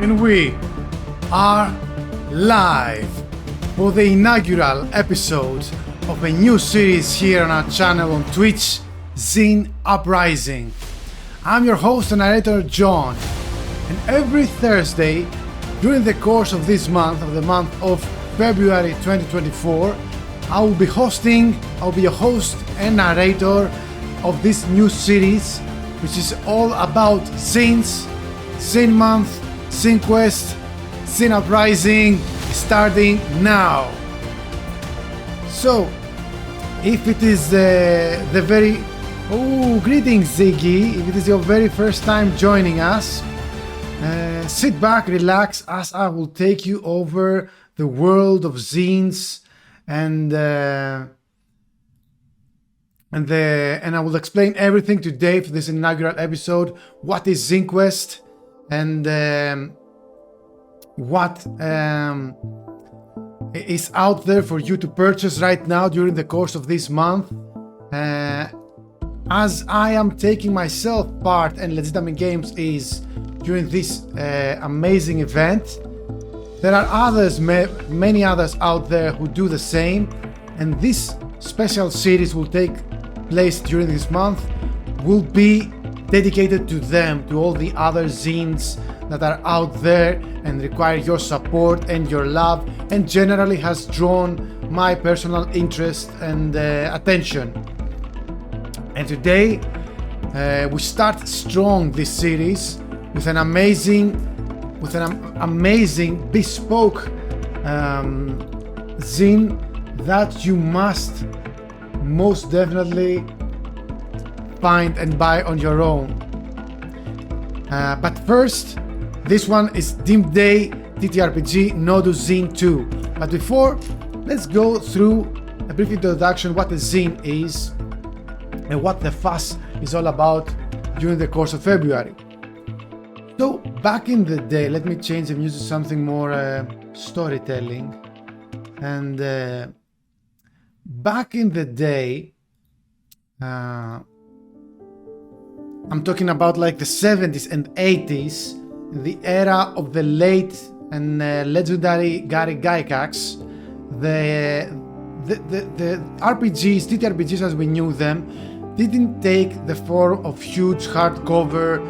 And we are live for the inaugural episode of a new series here on our channel on Twitch, Zine Uprising. I'm your host and narrator John, and every Thursday during the course of this month, of the month of February 2024, I'll be your host and narrator of this new series, which is all about zines, Zine Month, Zine Quest, Zine Uprising, starting now. So, if it is greetings Ziggy, if it is your very first time joining us, sit back, relax, as I will take you over the world of zines and I will explain everything today for this inaugural episode. What is Zine Quest and what is out there for you to purchase right now during the course of this month. As I am taking myself part and Legitamine Games is during this amazing event, there are others, many others out there who do the same, and this special series will take place during this month, will be dedicated to them, to all the other zines that are out there and require your support and your love, and generally has drawn my personal interest and attention. And today we start strong this series with an amazing bespoke zine that you must most definitely find and buy on your own. But first, this one is Dimday TTRPG Nodus Zine 2. But before, let's go through a brief introduction what a zine is and what the fuss is all about during the course of February. So back in the day, let me change the music to something more storytelling. And back in the day, I'm talking about like the 70s and 80s, the era of the late and legendary Gary Gygax. The RPGs, TTRPGs as we knew them, didn't take the form of huge hardcover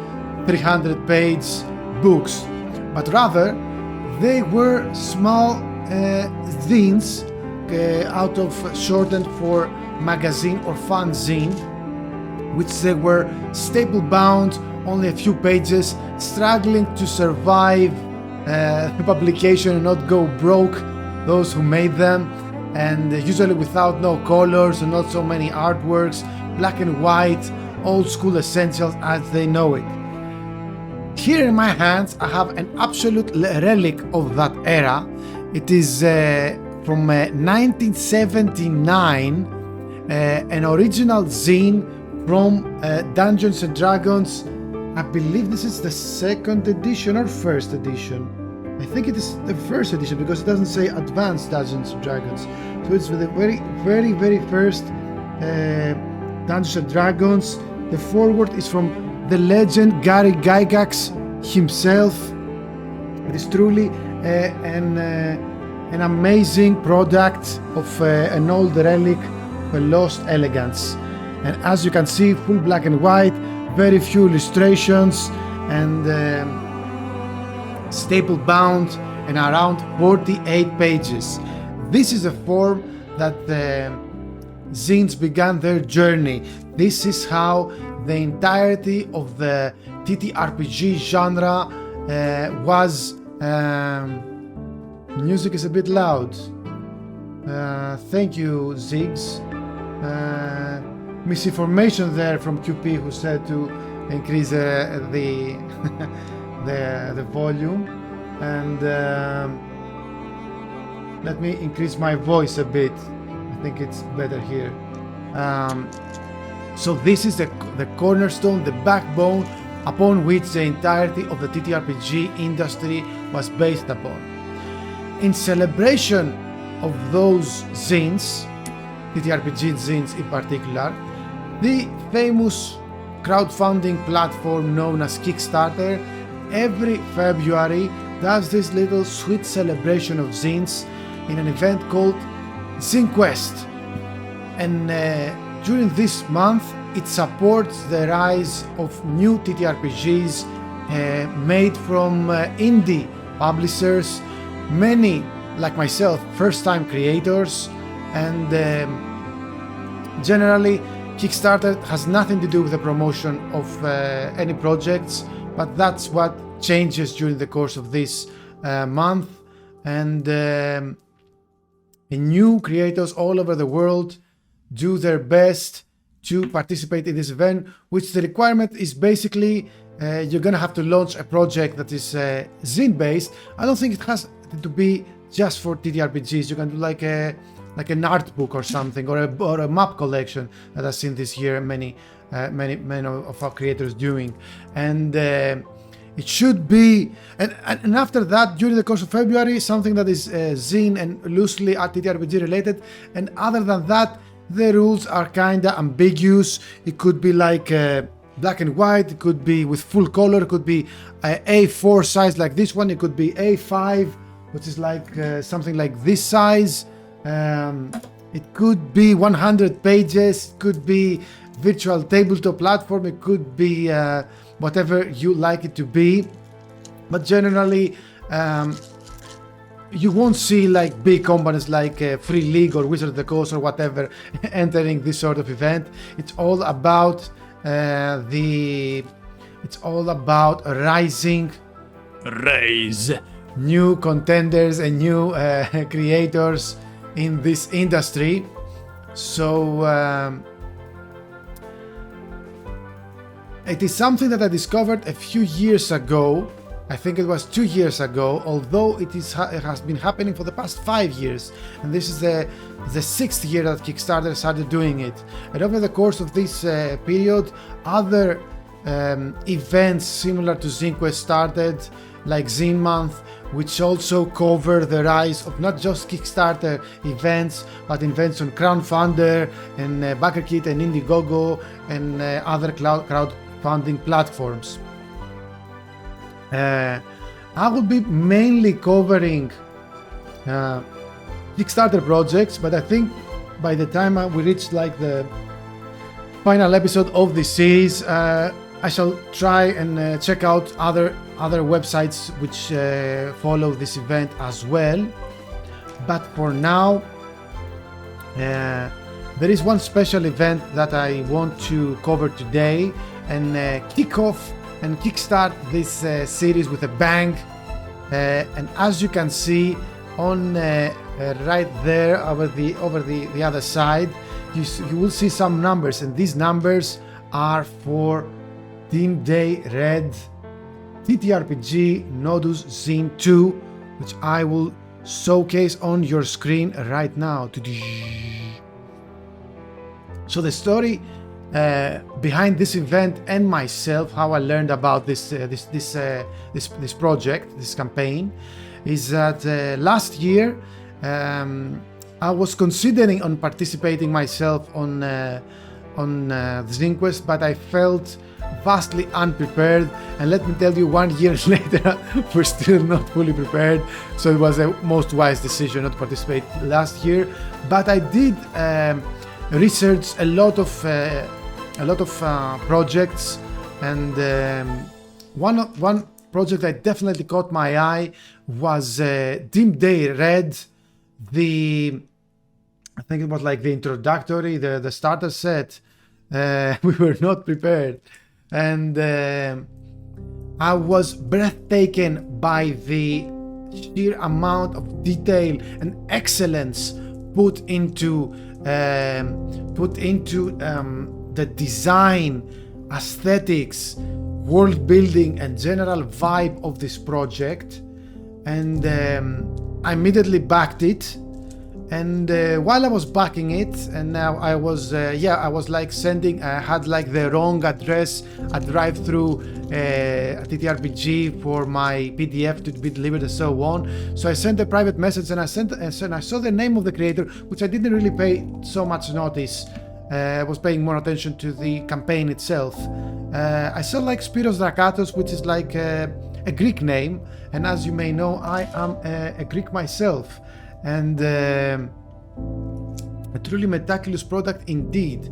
300-page books, but rather they were small zines out of shortened for magazine or fanzine, which they were staple bound, only a few pages, struggling to survive the publication and not go broke, those who made them, and usually without no colors and not so many artworks, black and white, old school essentials as they know it. Here in my hands I have an absolute relic of that era. It is from 1979, an original zine from Dungeons and Dragons. I believe this is the second edition or first edition. I think it is the first edition because it doesn't say Advanced Dungeons and Dragons. So it's the very first Dungeons and Dragons. The foreword is from the legend Gary Gygax himself. It is truly an amazing product of an old relic of a lost elegance. And as you can see, full black and white, very few illustrations, and staple bound, and around 48 pages. This is the form that the zines began their journey. This is how the entirety of the TTRPG genre was. Music is a bit loud. Thank you, Ziggs. Misinformation there from QP, who said to increase the the volume, and let me increase my voice a bit. I think it's better here. So this is the cornerstone, the backbone upon which the entirety of the TTRPG industry was based upon. In celebration of those zines, TTRPG zines in particular, the famous crowdfunding platform known as Kickstarter every February does this little sweet celebration of zines in an event called Zine Quest. And during this month, it supports the rise of new TTRPGs made from indie publishers, many, like myself, first-time creators, and generally, Kickstarter has nothing to do with the promotion of any projects, but that's what changes during the course of this month. And new creators all over the world do their best to participate in this event, which the requirement is basically you're gonna have to launch a project that is zine based. I don't think it has to be just for TTRPGs. You can do like an art book or something, or a map collection that I've seen this year many of our creators doing. And it should be, and after that, during the course of February, something that is zine and loosely TTRPG related. And other than that, the rules are kinda ambiguous. It could be like black and white, it could be with full color, it could be A4 size like this one, it could be A5, which is like something like this size. It could be 100 pages, it could be virtual tabletop platform, it could be whatever you like it to be. But generally, you won't see like big companies like Free League or Wizard of the Coast or whatever entering this sort of event. It's all about raise new contenders and new creators in this industry. So it is something that I discovered a few years ago. I think it was 2 years ago, although it has been happening for the past 5 years. And this is the 6th year that Kickstarter started doing it. And over the course of this period, other events similar to Zine Quest started, like Zine Month, which also cover the rise of not just Kickstarter events, but events on Crowdfunder and BackerKit and Indiegogo and other crowdfunding platforms. I will be mainly covering Kickstarter projects, but I think by the time we reach like the final episode of this series, I shall try and check out other websites which follow this event as well. But for now, there is one special event that I want to cover today and kick off and kickstart this series with a bang. And as you can see on right there over the other side, you will see some numbers, and these numbers are for Dimday Red TTRPG Nodus Zine 2, which I will showcase on your screen right now. So the story behind this event and myself, how I learned about this project, this campaign, is that last year I was considering on participating myself on the Zine Quest, but I felt vastly unprepared, and let me tell you, 1 year later we're still not fully prepared. So it was a most wise decision not to participate last year. But I did research a lot of projects, and one project that definitely caught my eye was Dimday Red. I think it was like the introductory, the starter set. We were not prepared, and I was breathtaken by the sheer amount of detail and excellence put into the design, aesthetics, world building, and general vibe of this project. And I immediately backed it. And while I was backing it, and now I was like sending, I had like the wrong address, a drive-through a TTRPG for my PDF to be delivered and so on. So I sent a private message, and I saw the name of the creator, which I didn't really pay so much notice. I was paying more attention to the campaign itself. I saw like Spiros Drakatos, which is like a Greek name, and as you may know, I am a Greek myself, and a truly meticulous product indeed.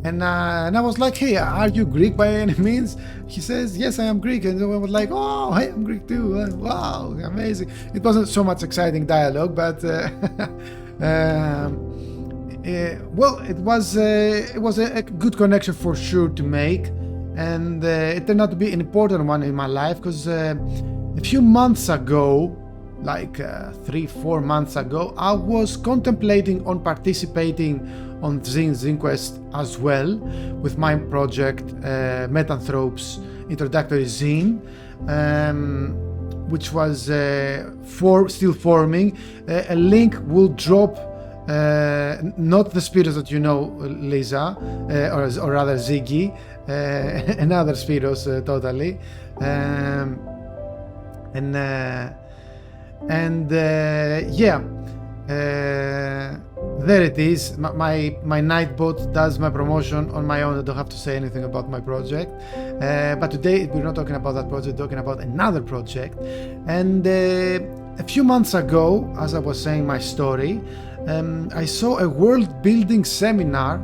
And I was like, hey, are you Greek by any means? He says, yes, I am Greek. And I was like, oh, I am Greek too. Wow, amazing. It wasn't so much exciting dialogue, but well, it was a good connection for sure to make. And it turned out to be an important one in my life, because a few months ago, like 3-4 months ago, I was contemplating on participating on Zine Quest as well with my project Metanthropes Introductory Zine, which was still forming. A link will drop, not the Spiros that you know, Lisa, or rather Ziggy, another Spiros totally, there it is. My Nightbot does my promotion on my own. I don't have to say anything about my project. But today we're not talking about that project, we're talking about another project. And a few months ago, as I was saying my story, I saw a world building seminar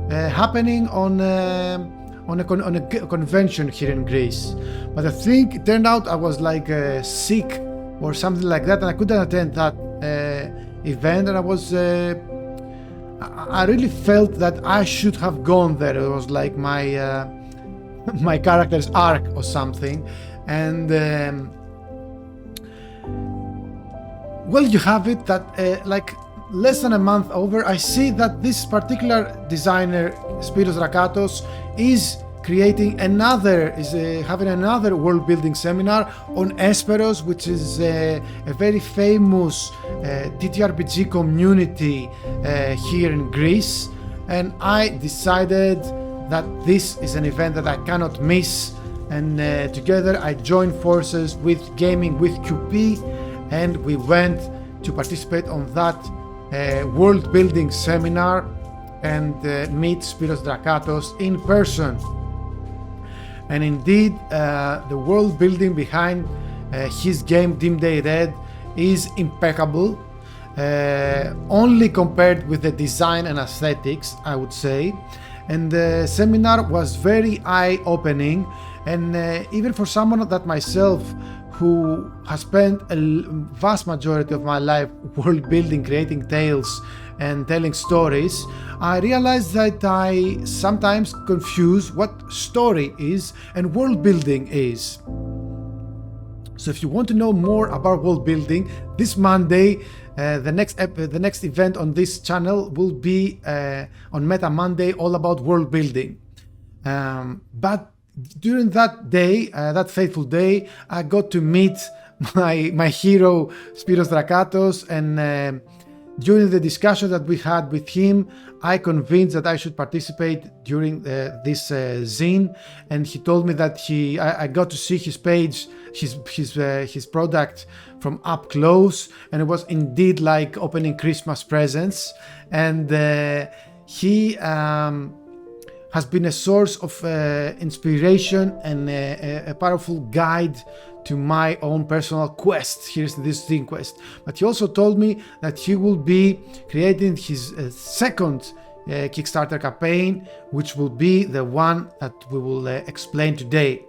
happening on a convention here in Greece. But I think it turned out I was like sick or something like that, and I couldn't attend that event, and I really felt that I should have gone there. It was like my my character's arc or something. And well, you have it that like less than a month over, I see that this particular designer, Spiros Drakatos, is having another world building seminar on Esperos, which is a very famous TTRPG community here in Greece. And I decided that this is an event that I cannot miss, and together I joined forces with Gaming with QP, and we went to participate on that world building seminar and meet Spiros Drakatos in person. And indeed, the world building behind his game Dimday Red is impeccable, only compared with the design and aesthetics, I would say. And the seminar was very eye-opening, and even for someone like myself, who has spent a vast majority of my life world building, creating tales and telling stories, I realized that I sometimes confuse what story is and world building is. So if you want to know more about world building, this Monday, the next event on this channel will be on Meta Monday, all about world building. But during that day, that fateful day, I got to meet my hero Spiros Drakatos, and during the discussion that we had with him, I convinced that I should participate during this zine, and he told me that I got to see his page, his product from up close, and it was indeed like opening Christmas presents. And he has been a source of inspiration and a powerful guide to my own personal quest. Here's this Zine quest. But he also told me that he will be creating his second Kickstarter campaign, which will be the one that we will explain today.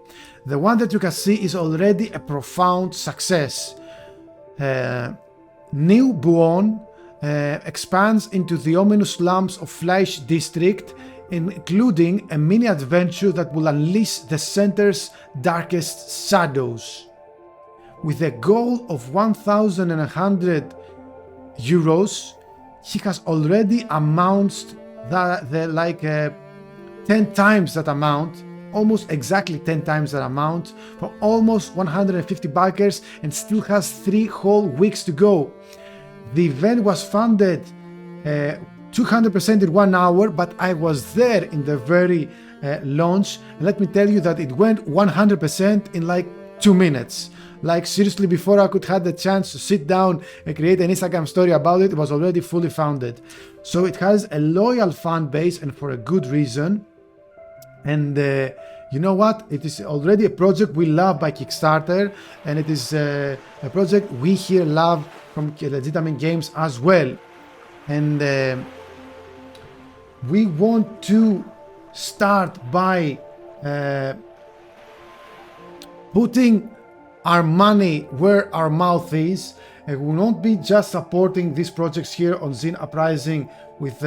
The one that you can see is already a profound success. New Buon expands into the ominous slums of Fleisch district, including a mini adventure that will unleash the center's darkest shadows. With a goal of 1,100 euros, he has already amounted 10 times that amount, almost exactly 10 times that amount, for almost 150 backers, and still has 3 whole weeks to go. The event was funded 200% in 1 hour, but I was there in the very launch, and let me tell you that it went 100% in like 2 minutes. Like seriously, before I could have the chance to sit down and create an Instagram story about it, it was already fully funded. So it has a loyal fan base, and for a good reason. And you know what? It is already a project we love by Kickstarter, and it is a project we here love from Legitamine Games as well. And we want to start by putting our money where our mouth is, and we will not be just supporting these projects here on Zine Uprising with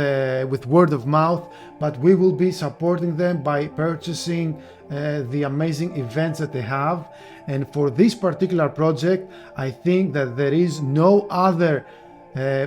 word of mouth, but we will be supporting them by purchasing the amazing events that they have. And for this particular project, I think that there is no other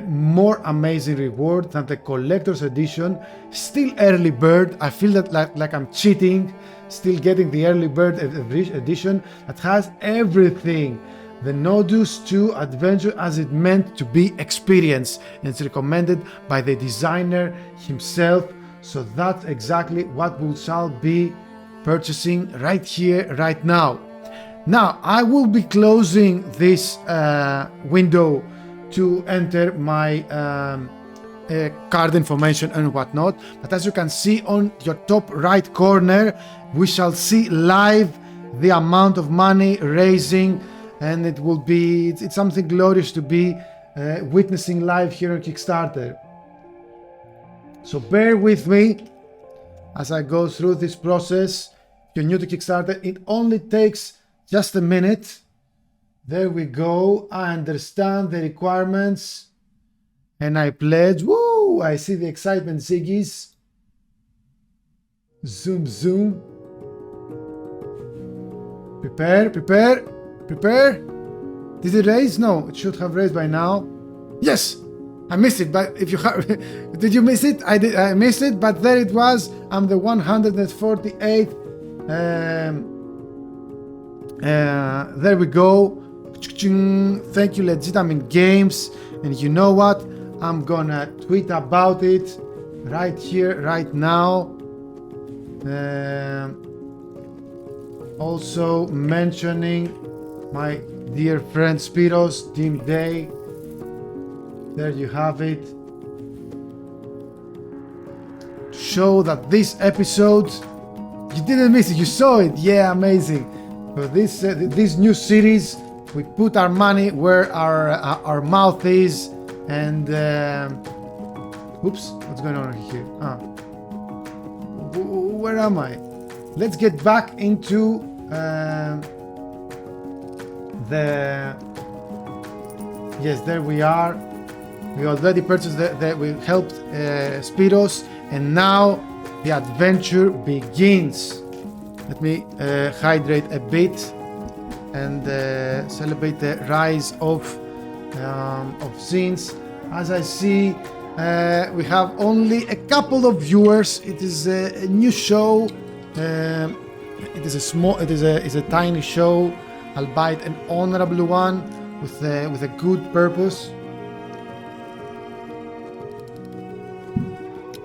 more amazing reward than the collector's edition. Still early bird. I feel that like I'm cheating, still getting the early bird edition that has everything the Nodus 2 adventure as it meant to be experienced, and it's recommended by the designer himself. So that's exactly what we shall be purchasing right here, right now. Now I will be closing this window to enter my card information and whatnot, but as you can see on your top right corner, we shall see live the amount of money raising, and it will be, it's something glorious to be witnessing live here on Kickstarter. So bear with me as I go through this process. If you're new to Kickstarter, it only takes just a minute. There we go. I understand the requirements and I pledge. Woo! I see the excitement, Ziggies. Zoom, zoom. Prepare, prepare, prepare. Did it raise? No, it should have raised by now. Yes! I missed it, but if you have, did you miss it? I missed it, but there it was. I'm the 148th. There we go. Thank you, Legitamine Games. And you know what? I'm gonna tweet about it right here, right now. Also mentioning my dear friend Spiros, Dimday. There you have it. Show that this episode, you didn't miss it, you saw it. Yeah, amazing. For this new series, we put our money where our mouth is, and oops, what's going on here? Where am I? Let's get back into yes, there we are. We already purchased we helped Spiros, and now the adventure begins. Let me hydrate a bit and celebrate the rise of zines. As I see, we have only a couple of viewers. It is a new show. It is a tiny show, albeit an honorable one with a good purpose.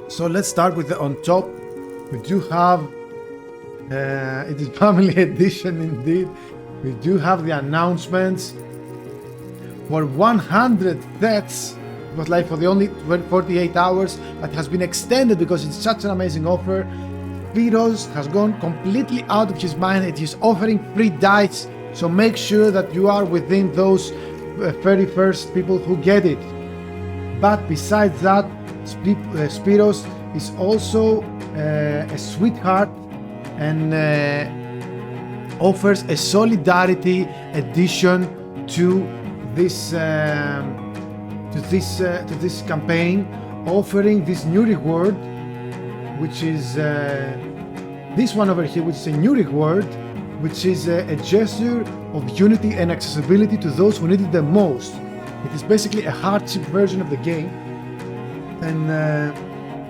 So let's start with the on top. We do have it is family edition indeed. We do have the announcements for 100 deaths. It was like for the only 48 hours, but it has been extended because it's such an amazing offer. Spiros has gone completely out of his mind. It is offering free dice, so make sure that you are within those very first people who get it. But besides that, Spiros is also a sweetheart and offers a solidarity edition to this campaign, offering this new reward, which is this one over here, which is a new reward, which is a gesture of unity and accessibility to those who need it the most. It is basically a hardship version of the game, and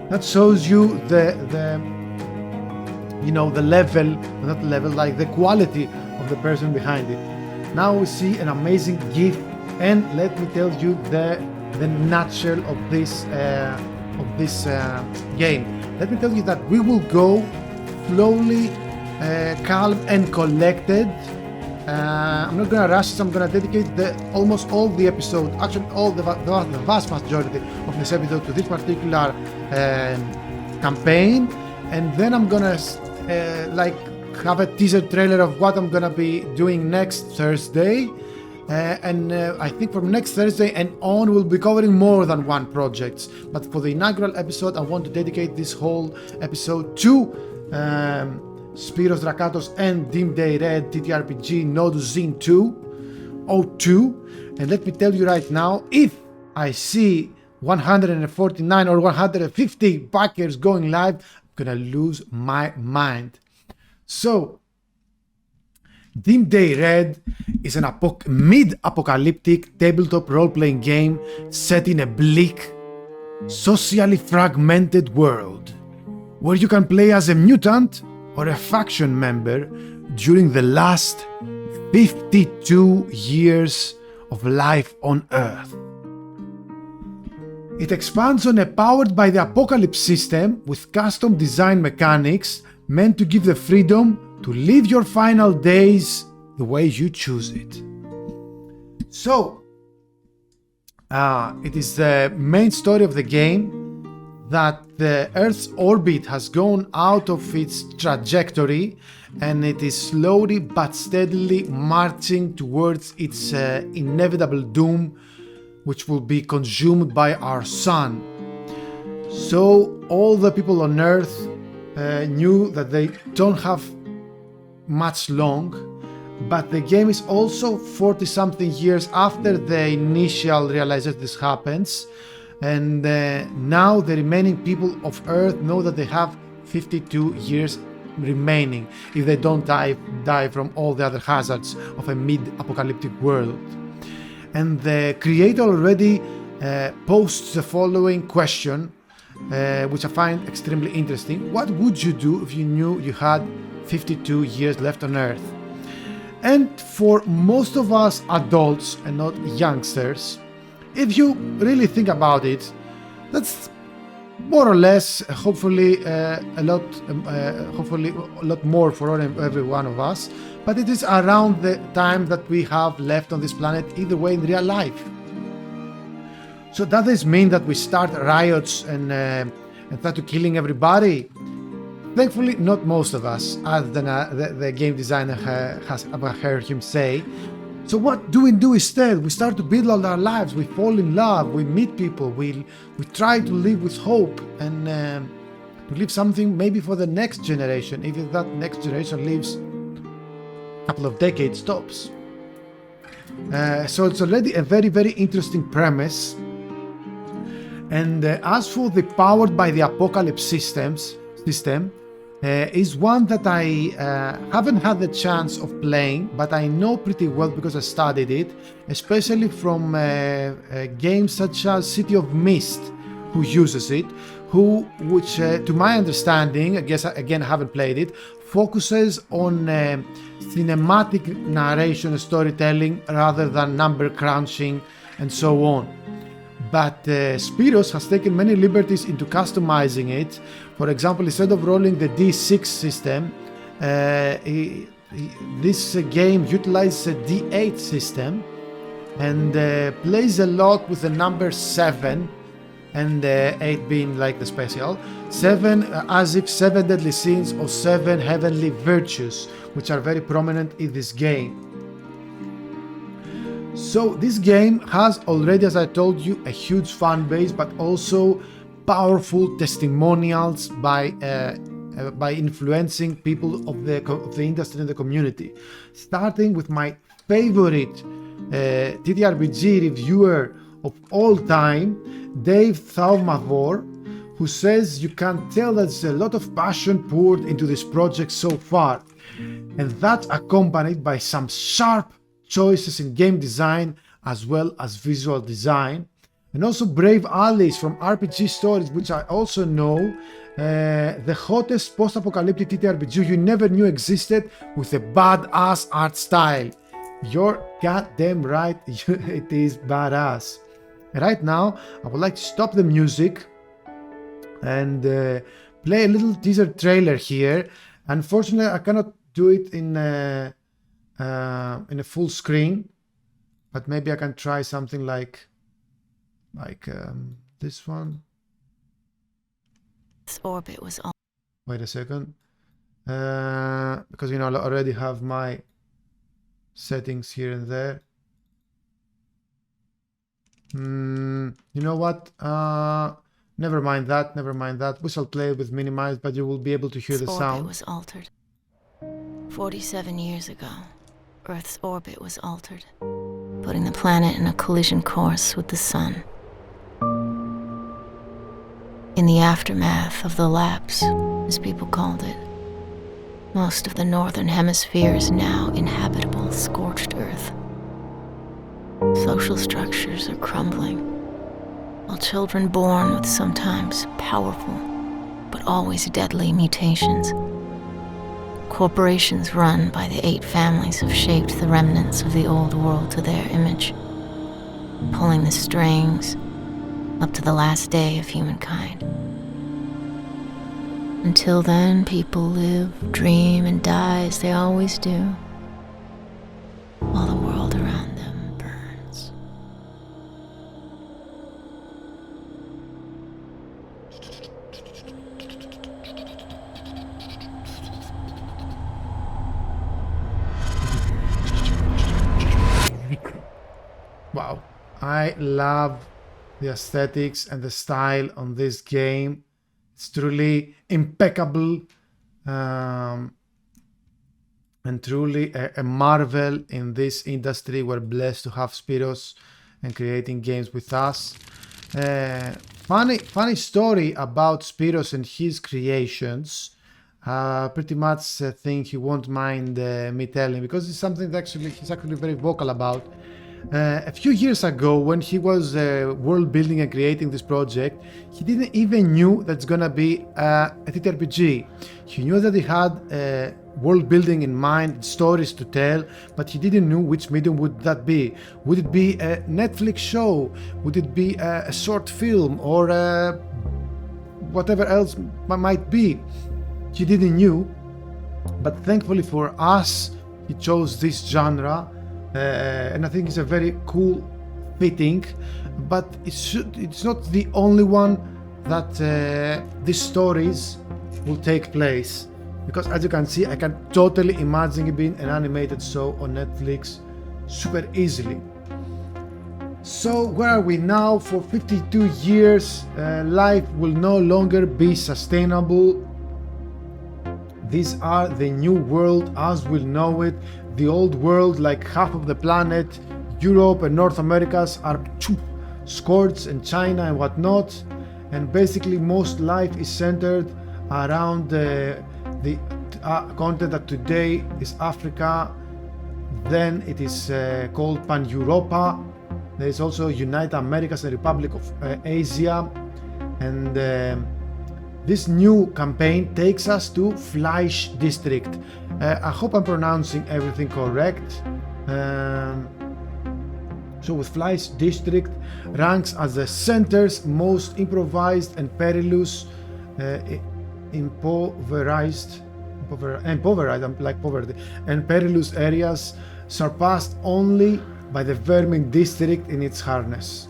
that shows you the level, like the quality of the person behind it. Now we see an amazing gift, and let me tell you the nutshell of this game. Let me tell you that we will go slowly, calm and collected. I'm not gonna rush this. I'm gonna dedicate almost all the episode, actually all the vast majority of this episode to this particular campaign, and then I'm gonna have a teaser trailer of what I'm gonna be doing next Thursday. I think from next Thursday and on, we'll be covering more than one project. But for the inaugural episode, I want to dedicate this whole episode to Spiros Drakatos and Dimday Red TTRPG Nodus Zine 202. And let me tell you right now, if I see 149 or 150 backers going live, I'm gonna lose my mind. So, Dimday Red is an mid-apocalyptic tabletop role-playing game set in a bleak, socially fragmented world, where you can play as a mutant or a faction member during the last 52 years of life on Earth. It expands on a powered by the apocalypse system with custom design mechanics meant to give the freedom to live your final days the way you choose it. So, it is the main story of the game that the Earth's orbit has gone out of its trajectory and it is slowly but steadily marching towards its inevitable doom, which will be consumed by our sun. So all the people on Earth knew that they don't have much long, but the game is also 40 something years after the initial realization this happens, and now the remaining people of Earth know that they have 52 years remaining if they don't die from all the other hazards of a mid-apocalyptic world. And the creator already posts the following question, which I find extremely interesting. What would you do if you knew you had 52 years left on Earth? And for most of us adults and not youngsters, if you really think about it, that's more or less, hopefully a lot more for every one of us. But it is around the time that we have left on this planet, either way in real life. So does this mean that we start riots and start to killing everybody? Thankfully, not most of us, as the game designer has heard him say. So what do we do instead? We start to build all our lives, we fall in love, we meet people, we try to live with hope and to leave something maybe for the next generation, if that next generation lives a couple of decades tops. So it's already a very, very interesting premise. And as for the powered by the apocalypse system, is one that I haven't had the chance of playing, but I know pretty well because I studied it, especially from games such as City of Mist, who uses it, which to my understanding, I guess again I haven't played it, focuses on cinematic narration and storytelling rather than number crunching and so on. But Spiros has taken many liberties into customizing it. For example, instead of rolling the D6 system, this game utilizes a D8 system and plays a lot with the number 7 and 8 being like the special. 7 as if 7 deadly sins or 7 heavenly virtues, which are very prominent in this game. So this game has already, as I told you, a huge fan base, but also powerful testimonials by influencing people of the industry and the community. Starting with my favorite TTRPG reviewer of all time, Dave Thaumathor, who says you can tell that there's a lot of passion poured into this project so far, and that's accompanied by some sharp choices in game design as well as visual design, and also brave alleys from RPG Stories, which I also know, the hottest post-apocalyptic TTRPG you never knew existed with a badass art style. You're goddamn right, it is badass. Right now, I would like to stop the music and play a little teaser trailer here. Unfortunately, I cannot do it in a full screen, but maybe I can try something like this one. This orbit was on. Wait a second. because, you know, I already have my settings here and there. You know what? Never mind that. Never mind that. We shall play with minimized, but you will be able to hear the sound. Orbit was altered. 47 years ago, Earth's orbit was altered, putting the planet in a collision course with the sun. In the aftermath of the lapse, as people called it, most of the northern hemisphere is now inhabitable, scorched Earth. Social structures are crumbling, while children born with sometimes powerful, but always deadly mutations. Corporations run by the 8 families have shaped the remnants of the old world to their image, pulling the strings up to the last day of humankind. Until then, people live, dream, and die as they always do, while the world around them burns. Wow, I love the aesthetics and the style on this game. It's truly impeccable, and truly a marvel in this industry. We're blessed to have Spiros and creating games with us. Funny story about Spiros and his creations. Pretty much a thing he won't mind me telling, because it's something that he's actually very vocal about. A few years ago, when he was world building and creating this project, he didn't even knew that's gonna be a TTRPG. He knew that he had world building in mind, stories to tell, but he didn't know which medium would that be. Would it be a Netflix show? Would it be a short film, or whatever else might be? He didn't know, but thankfully for us, he chose this genre. And I think it's a very cool fitting, but it's not the only one that these stories will take place, because as you can see, I can totally imagine it being an animated show on Netflix super easily. So where are we now? For 52 years, life will no longer be sustainable. These are the new world as we'll know it. The old world, like half of the planet, Europe and North Americas, are scorched, and China and whatnot. And basically most life is centered around the continent that today is Africa. Then it is called Pan-Europa. There is also United Americas and Republic of Asia. And this new campaign takes us to Fleisch District. I hope I'm pronouncing everything correct. So with Fleisch District ranks as the center's most improvised and perilous, impoverized, like poverty, and perilous areas, surpassed only by the Vermin District in its harness.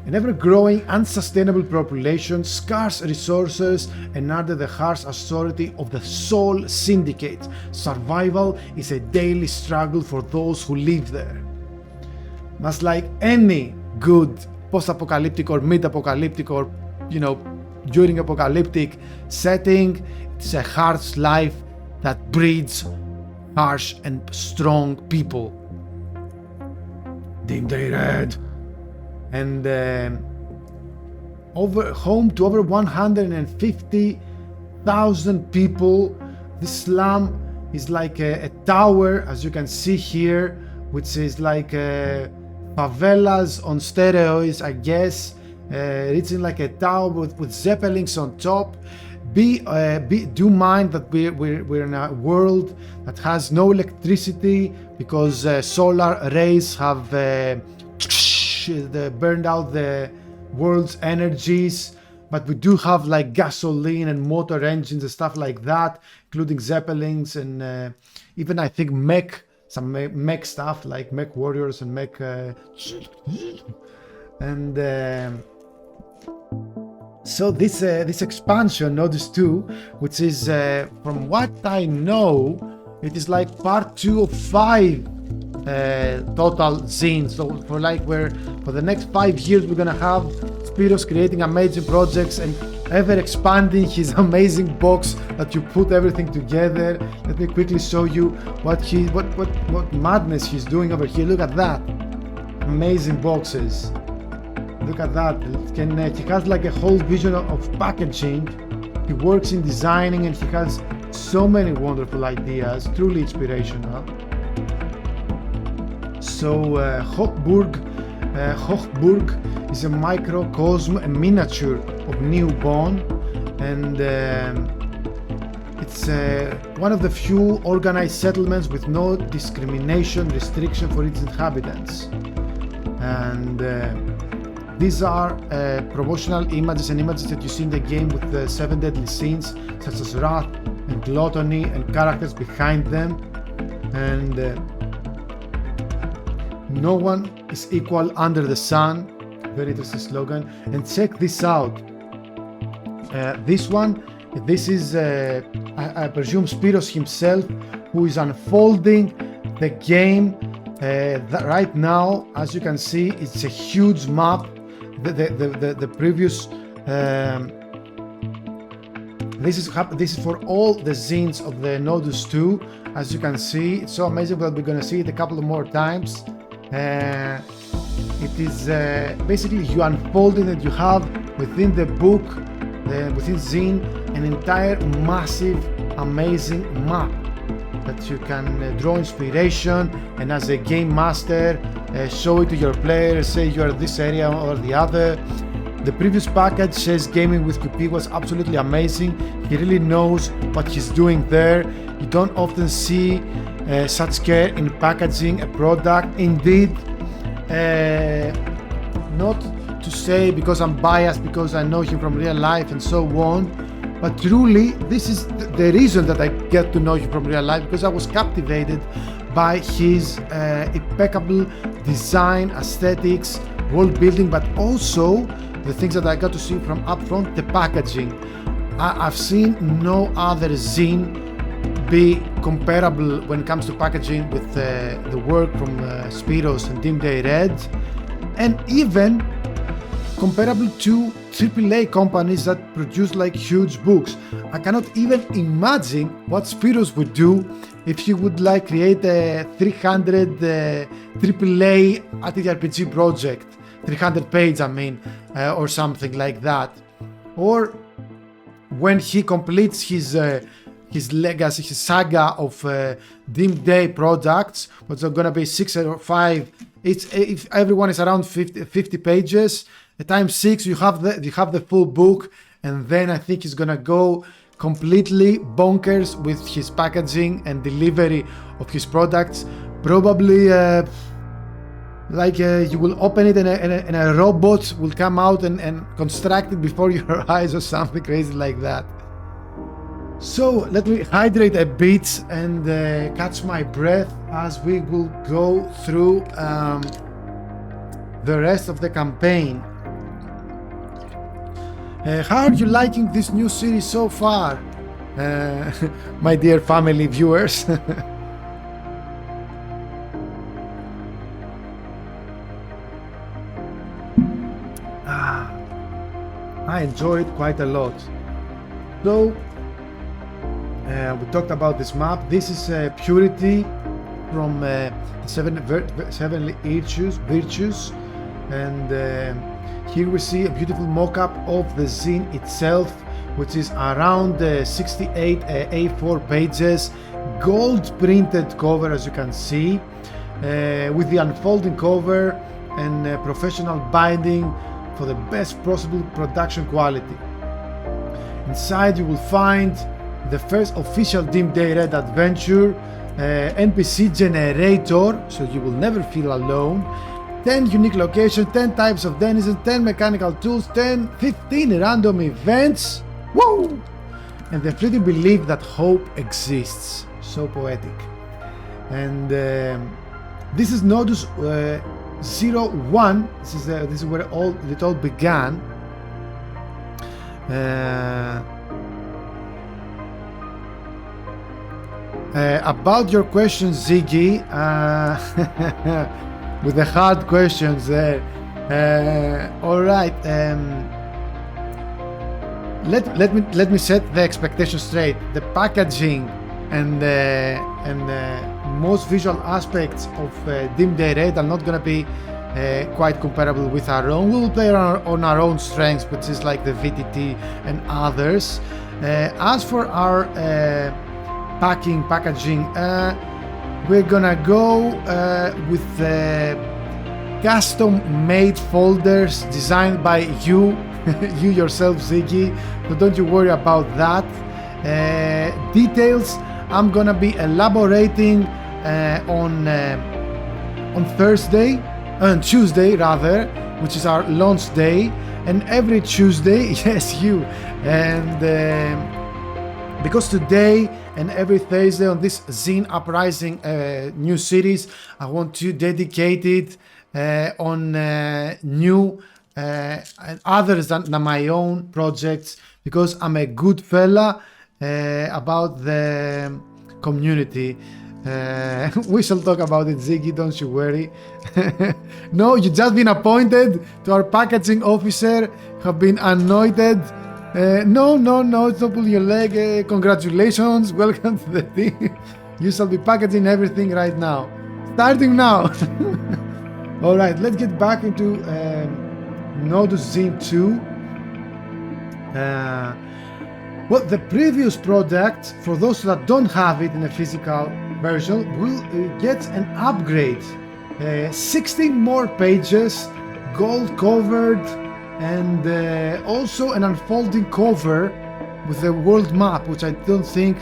An ever-growing, unsustainable population, scarce resources, and under the harsh authority of the Soul Syndicate, survival is a daily struggle for those who live there. Much like any good post-apocalyptic or mid-apocalyptic or, during apocalyptic setting, it's a harsh life that breeds harsh and strong people. Dimday Red. And home to over 150,000 people. This slum is like a tower, as you can see here, which is like favelas on steroids, I guess, reaching like a tower with zeppelins on top. Do mind that we're in a world that has no electricity, because solar rays have burned out the world's energies, but we do have like gasoline and motor engines and stuff like that, including zeppelins and even I think some mech stuff like mech warriors and mech and So this expansion, Nodus 2, which is, from what I know, it is like part 2 of 5 total zines. So for the next 5 years, we're gonna have Spiros creating amazing projects and ever expanding his amazing box that you put everything together. Let me quickly show you what madness he's doing over here. Look at that, amazing boxes. Look at that. He has like a whole vision of packaging. He works in designing and he has so many wonderful ideas, truly inspirational. So Hochburg is a microcosm, a miniature of New Bonn, and it's one of the few organized settlements with no discrimination restriction for its inhabitants. And these are promotional images and images that you see in the game with the 7 deadly sins, such as wrath and gluttony and characters behind them. And no one is equal under the sun. Very interesting slogan. And check this out. This is, I presume, Spiros himself, who is unfolding the game. Right now, as you can see, it's a huge map. The previous this is for all the zines of the Nodus 2. As you can see, it's so amazing that we're gonna see it a couple of more times. It is basically you unfold it and you have within the book, within zine, an entire massive, amazing map that you can draw inspiration, and as a game master show it to your players, say you are this area or the other. The previous package says gaming with QP was absolutely amazing. He really knows what he's doing there. You don't often see such care in packaging a product. Indeed, not to say because I'm biased, because I know him from real life and so on, but truly this is the reason that I get to know him from real life, because I was captivated by his impeccable design, aesthetics, world building, but also the things that I got to see from up front, the packaging. I've seen no other zine be comparable when it comes to packaging with the work from Spiros and Dimday Red, and even comparable to AAA companies that produce like huge books. I cannot even imagine what Spiros would do if he would like create a 300 AAA TTRPG project, 300 page, I mean, or something like that. Or when he completes his legacy, his saga of Dimday products, which are gonna be 6 or 5. If everyone is around 50 pages, at times 6, you have the full book, and then I think he's gonna go completely bonkers with his packaging and delivery of his products. Probably you will open it and a robot will come out and construct it before your eyes or something crazy like that. So let me hydrate a bit and catch my breath as we will go through the rest of the campaign. How are you liking this new series so far, my dear family viewers? I enjoy it quite a lot. So we talked about this map. This is Purity from Seven Virtues, and here we see a beautiful mock-up of the zine itself, which is around 68 A4 pages, gold printed cover, as you can see, with the unfolding cover and professional binding for the best possible production quality. Inside you will find the first official Dimday Red adventure, NPC generator, so you will never feel alone, 10 unique locations, 10 types of denizens, 10 mechanical tools, 15 random events, woo! And the fleeting belief that hope exists. So poetic. And this is Nodus 01. This is where it all began. About your question, Ziggy, with the hard questions there. All right. Let me set the expectation straight. The packaging and most visual aspects of Dimday Red are not gonna be quite comparable with our own. We will play on our own strengths, which is like the VTT and others. As for our packaging, we're gonna go with the custom-made folders designed by you you yourself, Ziggy, so don't you worry about that. Details I'm gonna be elaborating on Tuesday rather, which is our launch day, and every Tuesday yes, you, and because today and every Thursday on this Zine Uprising new series, I want to dedicate it on new and others than my own projects, because I'm a good fella about the community. We shall talk about it, Ziggy, don't you worry. No, you just been appointed to our packaging officer, have been anointed. No, it's not pull your leg. Congratulations, welcome to the team. You shall be packaging everything right now. Starting now. All right, let's get back into Nodus Zine 2. Well, the previous product, for those that don't have it in a physical version, will get an upgrade. 16 more pages, gold covered, and also an unfolding cover with a world map, which I don't think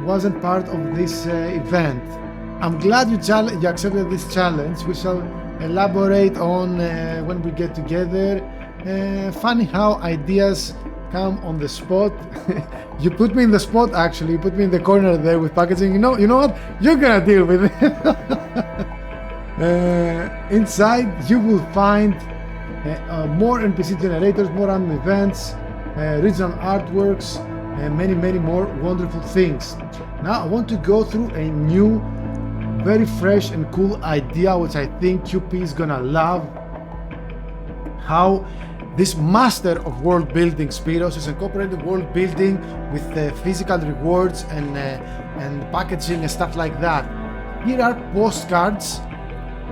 wasn't part of this event. I'm glad you accepted this challenge. We shall elaborate on when we get together. Funny how ideas come on the spot. You put me in the spot, actually. You put me in the corner there with packaging. You know what? You're gonna deal with it. Inside you will find more NPC generators, more random events, regional artworks, and many more wonderful things. Now I want to go through a new, very fresh and cool idea, which I think QP is gonna love. How this master of world building, Spiros, is incorporating world building with physical rewards and packaging and stuff like that. Here are postcards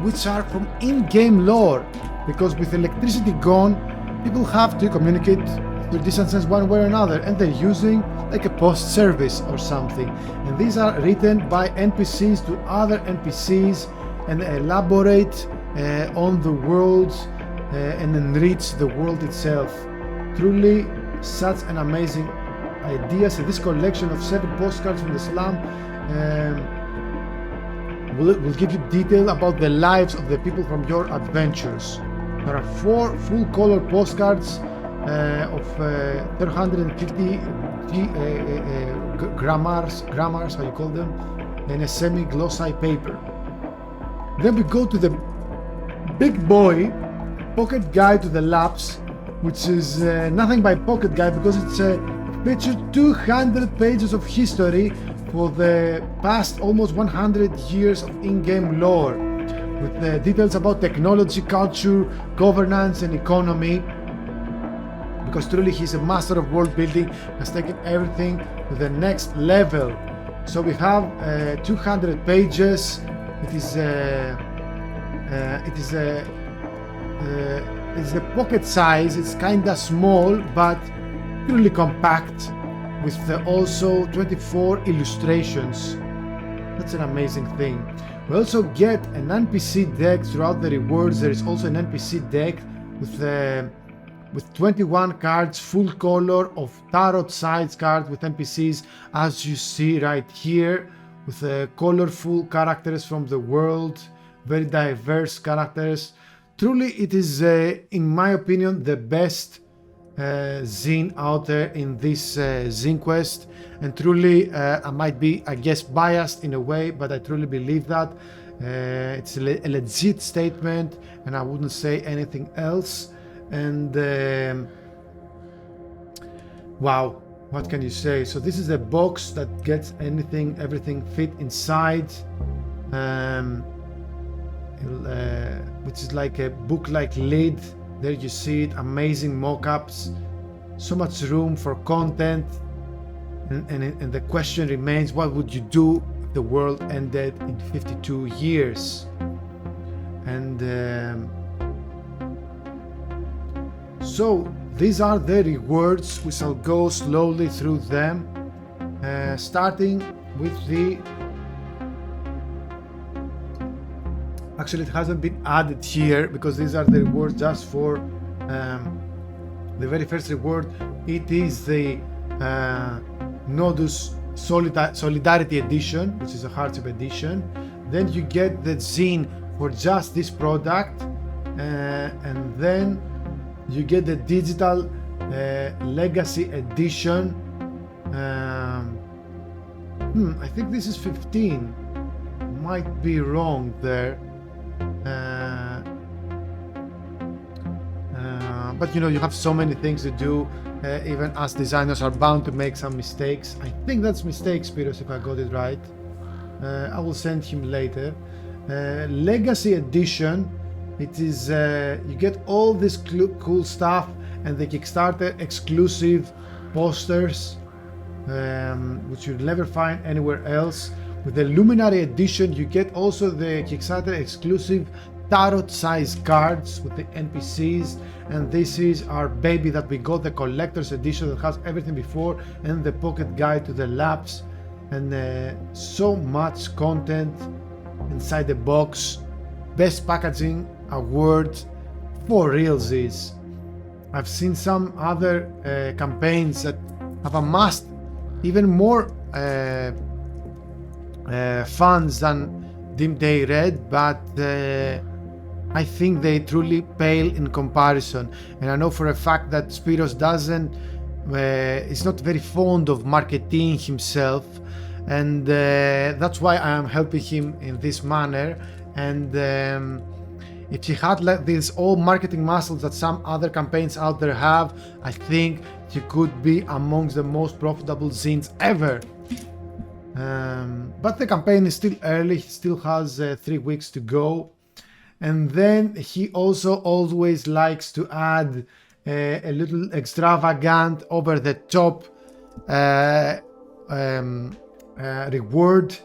which are from in-game lore, because with electricity gone, people have to communicate through distances one way or another, and they're using like a post service or something. And these are written by NPCs to other NPCs and elaborate on the worlds and enrich the world itself. Truly such an amazing idea. So this collection of 7 postcards from the slum will give you detail about the lives of the people from your adventures. There are 4 full color postcards of 350 grammars, how you call them, and a semi-glossy paper. Then we go to the big boy pocket guide to the laps, which is nothing by pocket guide, because it's featured 200 pages of history for the past almost 100 years of in-game lore, with details about technology, culture, governance, and economy. Because truly he's a master of world building, has taken everything to the next level. So we have 200 pages. It's the pocket size. It's kinda small, but truly compact, with also 24 illustrations. That's an amazing thing. We also get an NPC deck throughout the rewards. There is also an NPC deck with 21 cards, full color of tarot size cards with NPCs, as you see right here, with colorful characters from the world, very diverse characters. Truly, it is, in my opinion, the best zine out there in this zine quest, and truly I might be, I guess, biased in a way, but I truly believe that it's a legit statement, and I wouldn't say anything else. And wow, what can you say? So this is a box that gets everything fit inside, which is like a book-like lid. There you see it, amazing mock-ups, so much room for content, and the question remains, what would you do if the world ended in 52 years? And so these are the rewards. We shall go slowly through them, starting with the... Actually, it hasn't been added here because these are the rewards just for the very first reward. It is the Nodus Solidarity Edition, which is a hardship edition. Then you get the zine for just this product, and then you get the digital Legacy Edition. I think this is 15. Might be wrong there. But you know, you have so many things to do. Even us designers are bound to make some mistakes. I think that's mistakes, Spiros, if I got it right. I will send him later. Legacy Edition. It is you get all this cool stuff and the Kickstarter exclusive posters, which you'll never find anywhere else. With the Luminary Edition, you get also the Kickstarter exclusive tarot size cards with the NPCs, and this is our baby that we got, the collector's edition that has everything before and the pocket guide to the labs, and so much content inside the box. Best packaging award for realsies. I've seen some other campaigns that have amassed even more funds than Dimday Red, but I think they truly pale in comparison. And I know for a fact that Spiros is not very fond of marketing himself, and that's why I am helping him in this manner. And if he had like these all marketing muscles that some other campaigns out there have, I think he could be amongst the most profitable zines ever. But the campaign is still early. He still has 3 weeks to go. And then he also always likes to add a little extravagant, over the top reward,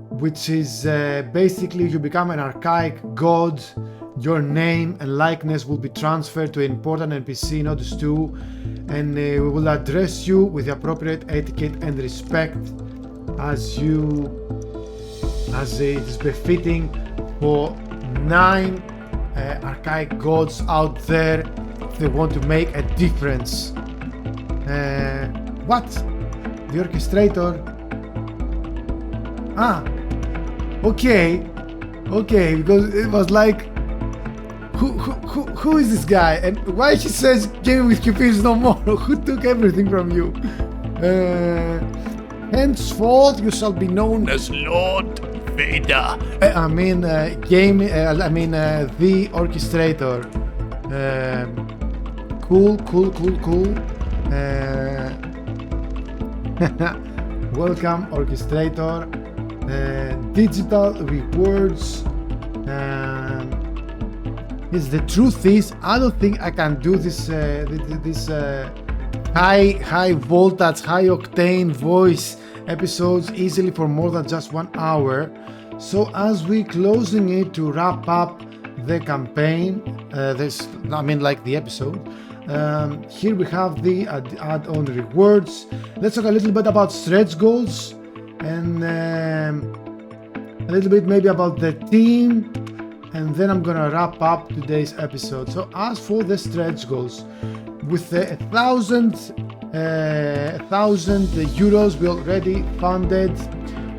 which is basically you become an archaic god. Your name and likeness will be transferred to an important NPC in Nodus 2, and we will address you with the appropriate etiquette and respect as it is befitting for 9 archaic gods out there if they want to make a difference. What? The orchestrator? Okay, because it was like, who is this guy, and why he says game with Cupids no more? Who took everything from you? Henceforth you shall be known as Lord Vader. The orchestrator. Cool. Welcome, orchestrator. Digital rewards. The truth is, I don't think I can do this high voltage, high octane voice episodes easily for more than just 1 hour. So as we closing it to wrap up the campaign, the episode, here we have the add-on rewards. Let's talk a little bit about stretch goals, and a little bit maybe about the team, and then I'm gonna wrap up today's episode. So as for the stretch goals, with the 1,000 euros we already funded,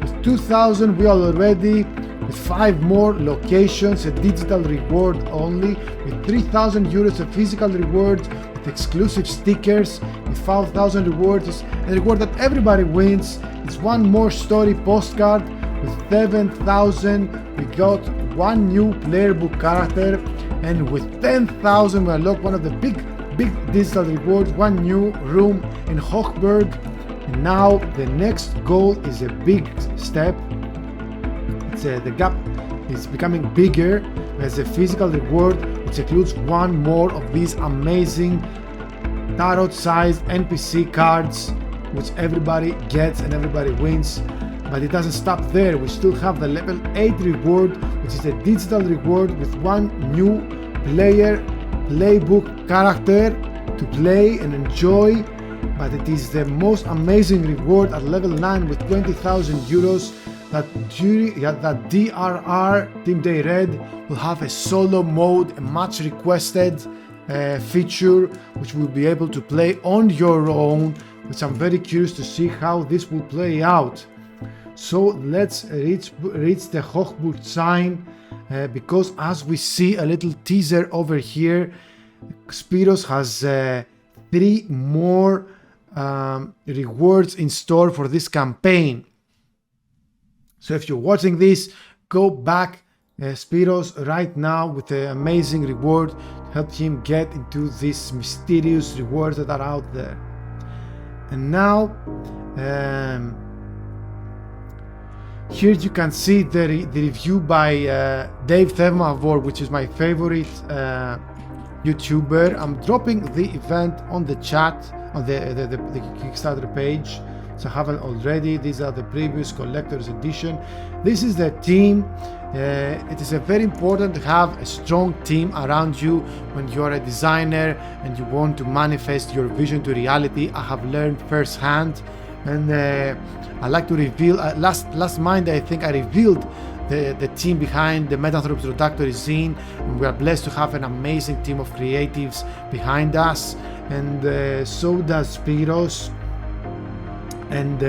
with 2,000 we are already, with 5 more locations, a digital reward only, with 3,000 euros a physical reward, with exclusive stickers, with 5,000 rewards, a reward that everybody wins. It's 1 more story postcard. With 7,000 we got 1 new player book character, and with 10,000 we unlock one of the big big digital rewards, 1 new room in Hochberg. And now the next goal is a big step. The gap is becoming bigger. There's a physical reward which includes 1 more of these amazing tarot-sized NPC cards, which everybody gets and everybody wins. But it doesn't stop there. We still have the level 8 reward, which is a digital reward with 1 new player playbook character to play and enjoy. But it is the most amazing reward at level 9 with 20,000 euros that DRR, Dimday Red, will have a solo mode, a much requested feature which will be able to play on your own, which I'm very curious to see how this will play out. So let's reach the Hochburg sign, because as we see a little teaser over here, Spiros has 3 more rewards in store for this campaign. So if you're watching this, go back Spiros right now with the amazing reward to help him get into these mysterious rewards that are out there. And now here you can see the review by Dave Thevmavor, which is my favorite YouTuber. I'm dropping the event on the chat on the Kickstarter page, so I haven't already. These are the previous collector's edition. This is the team. It is very important to have a strong team around you when you are a designer and you want to manifest your vision to reality. I have learned firsthand, and I like to reveal. Last Monday, I think I revealed the team behind the Metanthropes Introductory Zine, and we are blessed to have an amazing team of creatives behind us, and so does Spiros. And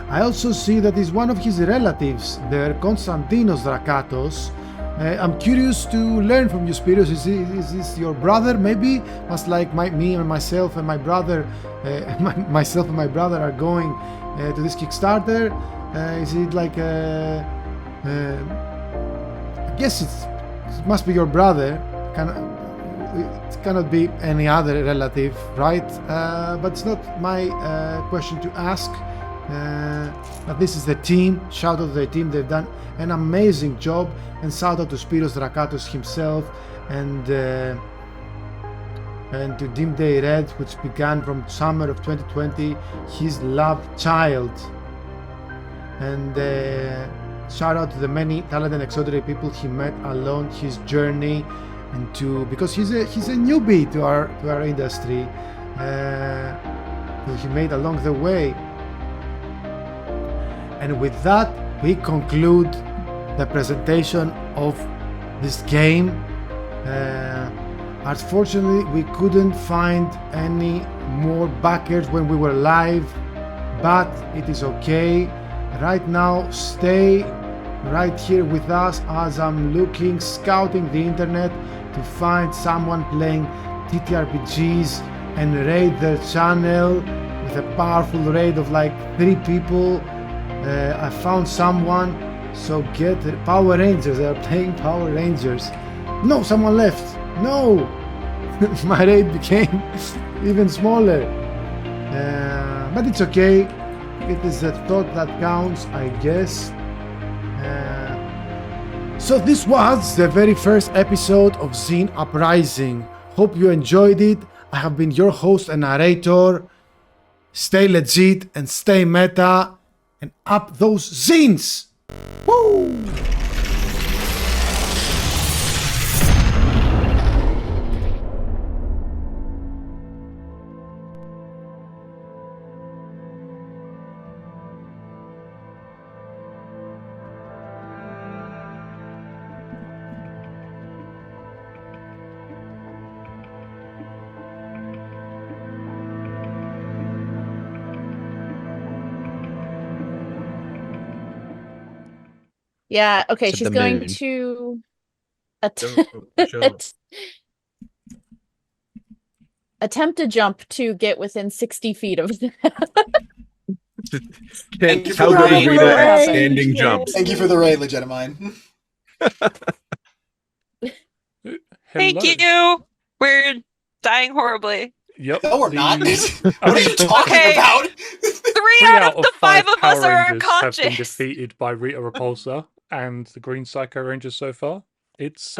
I also see that is one of his relatives there, Konstantinos Drakatos. I'm curious to learn from you, Spiros. Is this your brother? Maybe, much like me and myself and my brother, myself and my brother are going to this Kickstarter. Is it like I guess it must be your brother. It cannot be any other relative, right? But it's not my question to ask. But this is the team. Shout out to the team. They've done an amazing job. And shout out to Spiros Drakatos himself and to Dimday Red, which began from summer of 2020, his love child. And shout out to the many talented and extraordinary people he met along his journey, and because he's a newbie to our industry, who he made along the way. And with that, we conclude the presentation of this game. Unfortunately, we couldn't find any more backers when we were live, but it is okay. Right now, stay right here with us as I'm scouting the internet to find someone playing TTRPGs and raid their channel with a powerful raid of like 3 people. I found someone, so get Power Rangers. They are playing Power Rangers. No, someone left. No, my raid became even smaller. But it's okay. It is the thought that counts, I guess. So this was the very first episode of Zine Uprising. Hope you enjoyed it. I have been your host and narrator. Stay legit and stay meta and up those zines! Woo! Yeah, okay, To she's the going moon. to Sure. attempt to jump to get within 60 feet of them. Thank you for How the good raid. are we at standing jumps? Thank you for the raid, Legitamine. Thank you. We're dying horribly. Yep. No, we're not. the- What are you talking Okay. about? 3 out of the 5 of us Power are Rangers have been unconscious. defeated by Rita Repulsa and the Green Psycho Rangers so far. It's